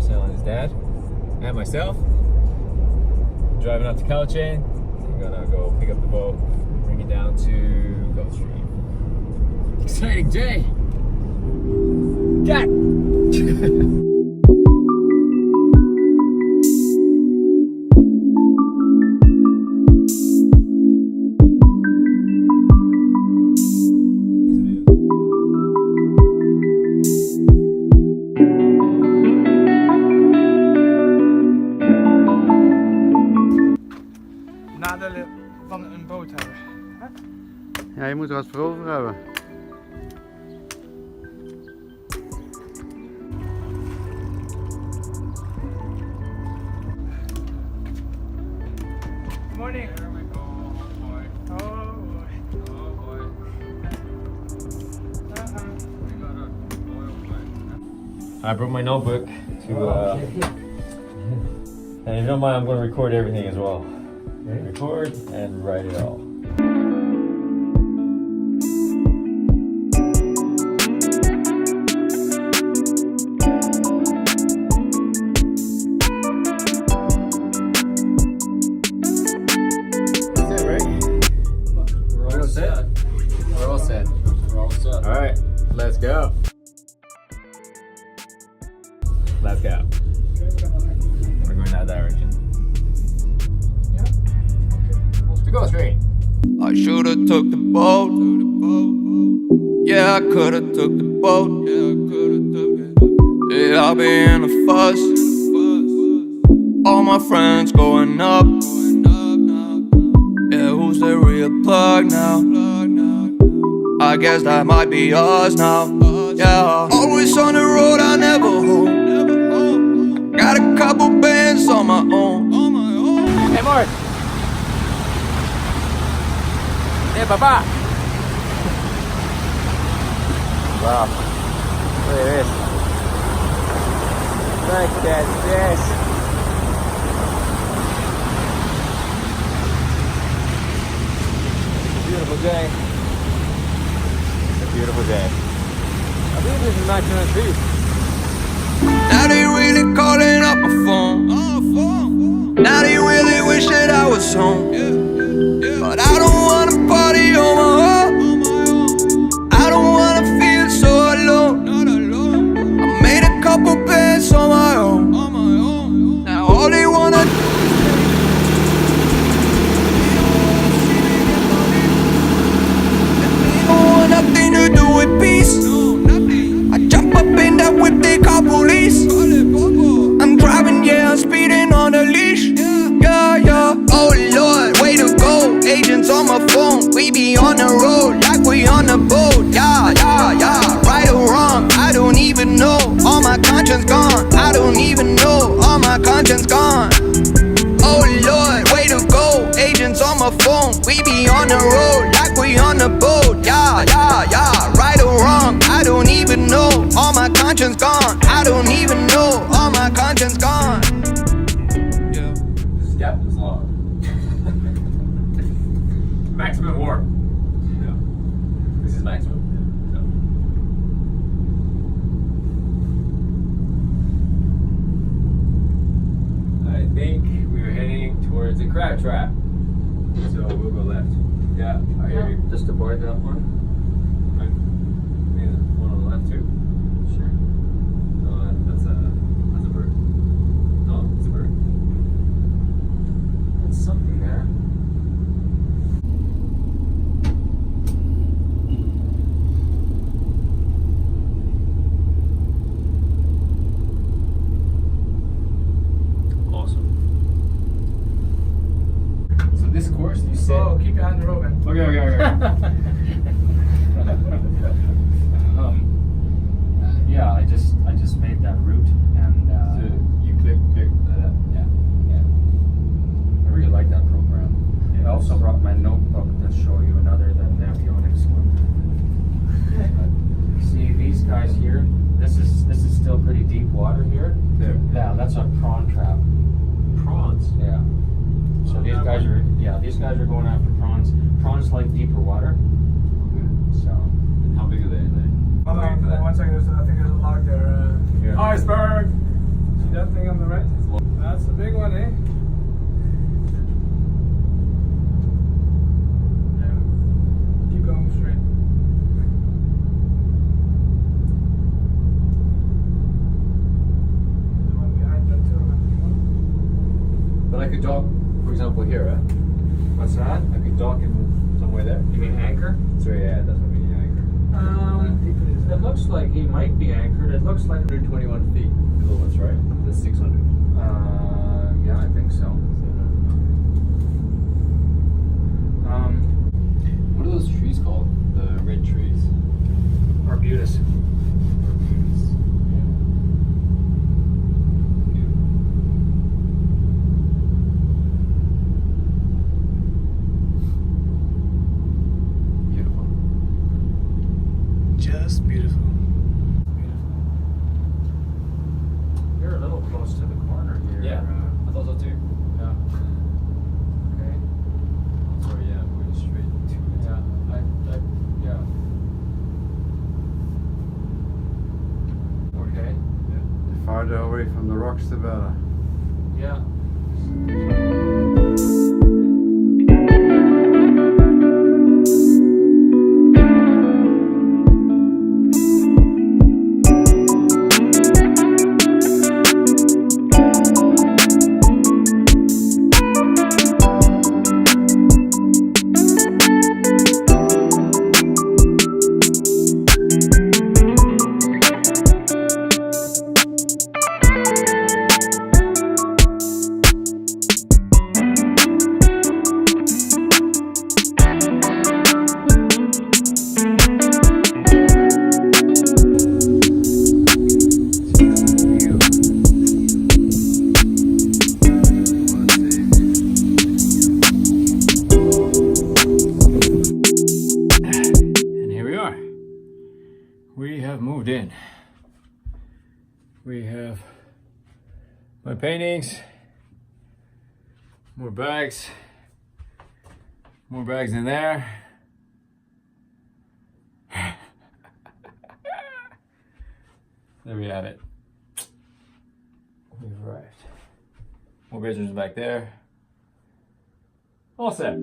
Marcel and his dad, and myself. Driving out to Calchain. I'm gonna go pick up the boat, bring it down to Gulf Stream. Exciting day! Got nadelen van een boot hebben. Hè? Ja, je moet er wat voor over hebben. Good morning. There we go. Oh boy. Oh boy. Oh boy. We got a oil plant. I brought my notebook to and if you don't mind, I'm going to record everything as well. Record and write it all. That's it, right? We're all set. We're all set. We're all set. All right, let's go. Let's go. We're going that direction. To go straight. I should've took the boat. Yeah, I could've took the boat. Yeah, I'll be in a fuss. All my friends going up. Yeah, who's the real plug now? I guess that might be us now. Yeah, always on the road, I never home. Got a couple bands on my own. Hey, Mark. Hey, Papa. Wow. Look at this. Look at this. Beautiful day. It's a beautiful day. I believe this is 1903. Now they really calling up my phone. Now they really wish that I was home. But I don't wanna party on my own. I don't wanna feel so alone. I made a couple bands on my own. Now all they wanna do don't want nothing to do with peace. I jump up in that whip they call police. I'm driving, yeah, I'm speeding on the leash. Yeah, yeah. Oh Lord, way to go. Agents on my phone. We be on the road like we on the boat. Yeah, yeah, yeah. Right or wrong, I don't even know. All my conscience gone. I don't even know. All my conscience gone. Oh Lord, way to go. Agents on my phone. We be on the road like we on the boat. Yeah, yeah, yeah. Right or wrong, I don't even know. All my conscience gone. I don't even know. All my conscience gone. Yeah. This is captain's log. Maximum warp. No. This is maximum. No. I think we're heading towards the crab trap. So we'll go left. Yeah. Just avoid that one. Right. Yeah, one on the left too. Sure. No, that's a bird. No, it's a bird. That's something there. Awesome. So this course, you said. Oh, keep your hand on the road, man. Okay. Yeah, I just made that route and So you click that. yeah. I really like that program. I also brought my notebook to show you another than the avionics one. See these guys here? This is still pretty deep water here. There. Yeah, that's a prawn trap. Prawns. Yeah. So these guys are going after prawns. Prawns like deeper water. Okay. So And how big are they? Hold on, 1 second. I think there's a log there. Yeah. Iceberg. See that thing on the right? That's the big one, eh? Yeah. Keep going straight. The one behind that too, I think. But I could dock, for example, here, eh? What's that? I could dock him somewhere there. You mean anchor? So yeah, that's what I mean, anchor. It looks like he might be anchored. It looks like 121 feet kilowatts, right? That's 600. yeah, I think so. What are those trees called? The red trees. Arbutus. Beautiful. Just beautiful. You're a little close to the corner here. Yeah, I thought so too. Yeah. Okay. Sorry, yeah, I'm going straight to it. Yeah. Yeah. Okay. The farther away from the rocks, the better. Yeah. And here we are. We have moved in. We have my paintings, more bags in there. There we have it. We've arrived. More bedrooms back there. All set.